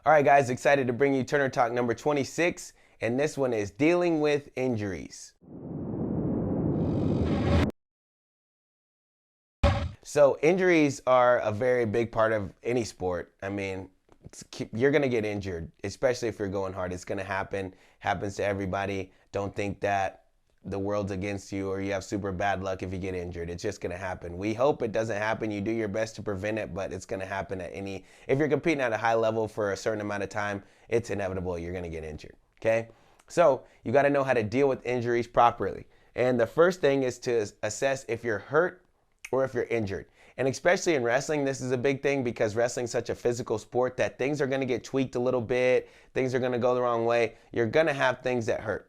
All right, guys, excited to bring you Turner Talk number 26, and this one is dealing with injuries. So, injuries are a very big part of any sport. I mean, you're going to get injured, especially if you're going hard. It's going to happen, happens to everybody. Don't think that the world's against you or you have super bad luck if you get injured. It's just going to happen. We hope it doesn't happen. You do your best to prevent it, but it's going to happen if you're competing at a high level for a certain amount of time, it's inevitable you're going to get injured. Okay? So you got to know how to deal with injuries properly. And the first thing is to assess if you're hurt or if you're injured. And especially in wrestling, this is a big thing because wrestling is such a physical sport that things are going to get tweaked a little bit. Things are going to go the wrong way. You're going to have things that hurt.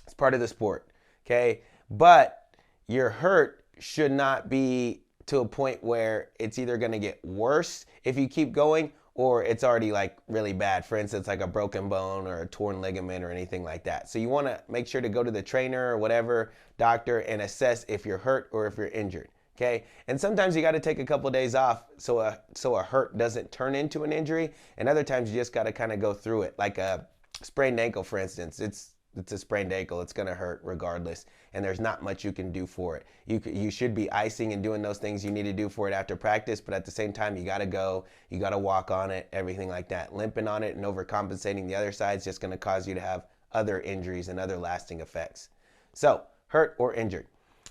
It's part of the sport, okay? But your hurt should not be to a point where it's either going to get worse if you keep going or it's already like really bad. For instance, like a broken bone or a torn ligament or anything like that. So you want to make sure to go to the trainer or whatever doctor and assess if you're hurt or if you're injured. Okay, and sometimes you got to take a couple of days off so a hurt doesn't turn into an injury, and other times you just got to kind of go through it. Like a sprained ankle, for instance, it's a sprained ankle. It's going to hurt regardless, and there's not much you can do for it. You should be icing and doing those things you need to do for it after practice, but at the same time, you got to go, you got to walk on it, everything like that. Limping on it and overcompensating the other side is just going to cause you to have other injuries and other lasting effects. So, hurt or injured.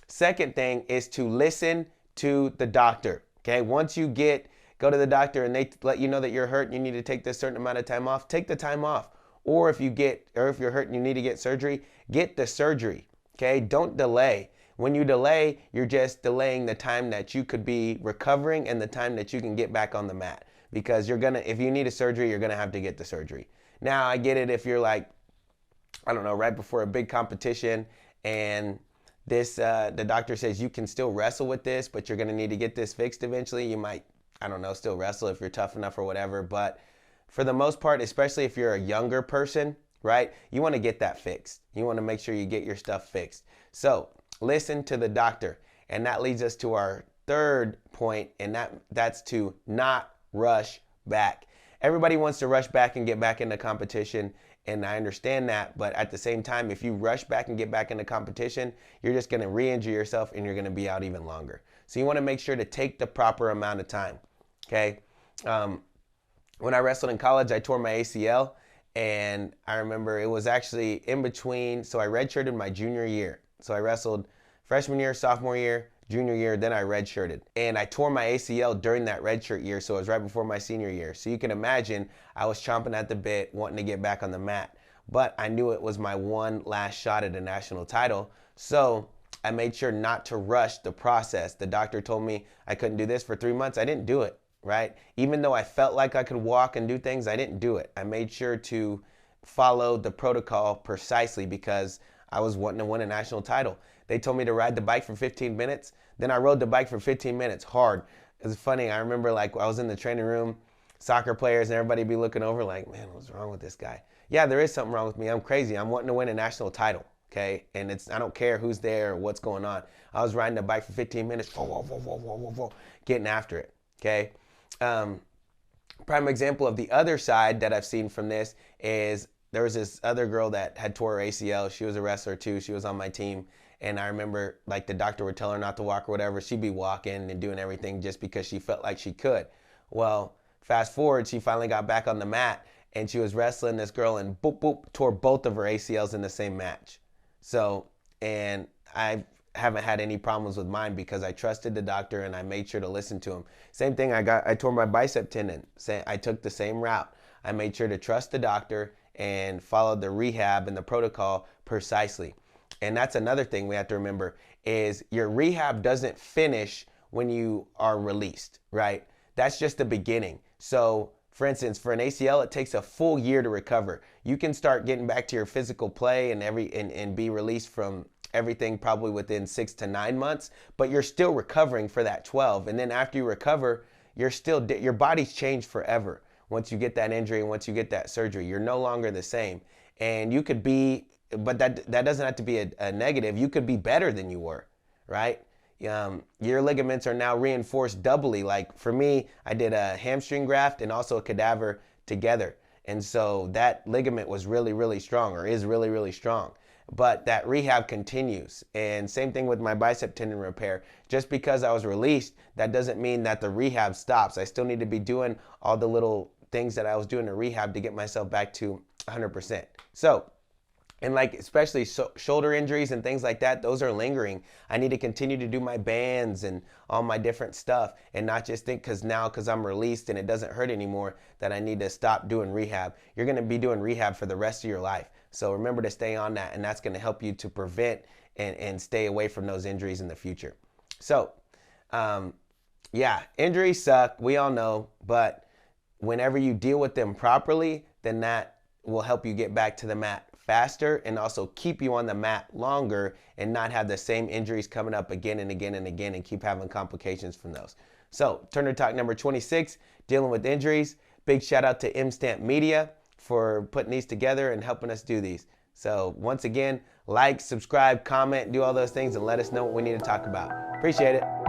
Second thing is to listen to the doctor. Okay, once you go to the doctor and they let you know that you're hurt and you need to take this certain amount of time off, take the time off. Or if you're hurt and you need to get surgery, get the surgery. Okay, don't delay. When you delay, you're just delaying the time that you could be recovering and the time that you can get back on the mat. Because if you need a surgery, you're gonna have to get the surgery. Now I get it if you're like, I don't know, right before a big competition and the doctor says you can still wrestle with this, but you're going to need to get this fixed eventually. You might, I don't know, still wrestle if you're tough enough or whatever. But for the most part, especially if you're a younger person, right, you want to get that fixed. You want to make sure you get your stuff fixed. So listen to the doctor. And that leads us to our third point, and that's to not rush back. Everybody wants to rush back and get back into competition. And I understand that, but at the same time, if you rush back and get back into competition, you're just going to re-injure yourself and you're going to be out even longer. So you want to make sure to take the proper amount of time, okay? When I wrestled in college, I tore my ACL, and I remember it was actually in between, so I redshirted my junior year. So I wrestled freshman year, sophomore year, junior year, then I redshirted. And I tore my ACL during that redshirt year, so it was right before my senior year. So you can imagine I was chomping at the bit, wanting to get back on the mat. But I knew it was my one last shot at a national title, so I made sure not to rush the process. The doctor told me I couldn't do this for 3 months. I didn't do it, right? Even though I felt like I could walk and do things, I didn't do it. I made sure to follow the protocol precisely because I was wanting to win a national title. They told me to ride the bike for 15 minutes. Then I rode the bike for 15 minutes hard. It was funny. I remember like I was in the training room, soccer players and everybody be looking over like, man, what's wrong with this guy? Yeah, there is something wrong with me. I'm crazy. I'm wanting to win a national title, okay? And I don't care who's there or what's going on. I was riding the bike for 15 minutes, getting after it, okay? Prime example of the other side that I've seen from this is there was this other girl that had tore her ACL. She was a wrestler too. She was on my team. And I remember like the doctor would tell her not to walk or whatever. She'd be walking and doing everything just because she felt like she could. Well, fast forward, she finally got back on the mat and she was wrestling this girl and boop, boop, tore both of her ACLs in the same match. So, and I haven't had any problems with mine because I trusted the doctor and I made sure to listen to him. Same thing, I tore my bicep tendon. I took the same route. I made sure to trust the doctor and followed the rehab and the protocol precisely. And that's another thing we have to remember is your rehab doesn't finish when you are released, right? That's just the beginning. So for instance, for an ACL, it takes a full year to recover. You can start getting back to your physical play and be released from everything probably within 6 to 9 months, but you're still recovering for that 12. And then after you recover, your body's changed forever. Once you get that injury and once you get that surgery, you're no longer the same. And you could be, but that doesn't have to be a negative. You could be better than you were, right? Your ligaments are now reinforced doubly. Like for me, I did a hamstring graft and also a cadaver together. And so that ligament was really, really strong, or is really, really strong. But that rehab continues. And same thing with my bicep tendon repair. Just because I was released, that doesn't mean that the rehab stops. I still need to be doing all the little things that I was doing in rehab to get myself back to 100%. So, and like especially shoulder injuries and things like that, those are lingering. I need to continue to do my bands and all my different stuff, and not just think because I'm released and it doesn't hurt anymore that I need to stop doing rehab. You're going to be doing rehab for the rest of your life. So remember to stay on that, and that's going to help you to prevent and stay away from those injuries in the future. So yeah, injuries suck. We all know, but whenever you deal with them properly, then that will help you get back to the mat faster and also keep you on the mat longer and not have the same injuries coming up again and again and again and keep having complications from those. So, Turner Talk number 26, dealing with injuries. Big shout out to M-Stamp Media for putting these together and helping us do these. So, once again, like, subscribe, comment, do all those things, and let us know what we need to talk about. Appreciate it.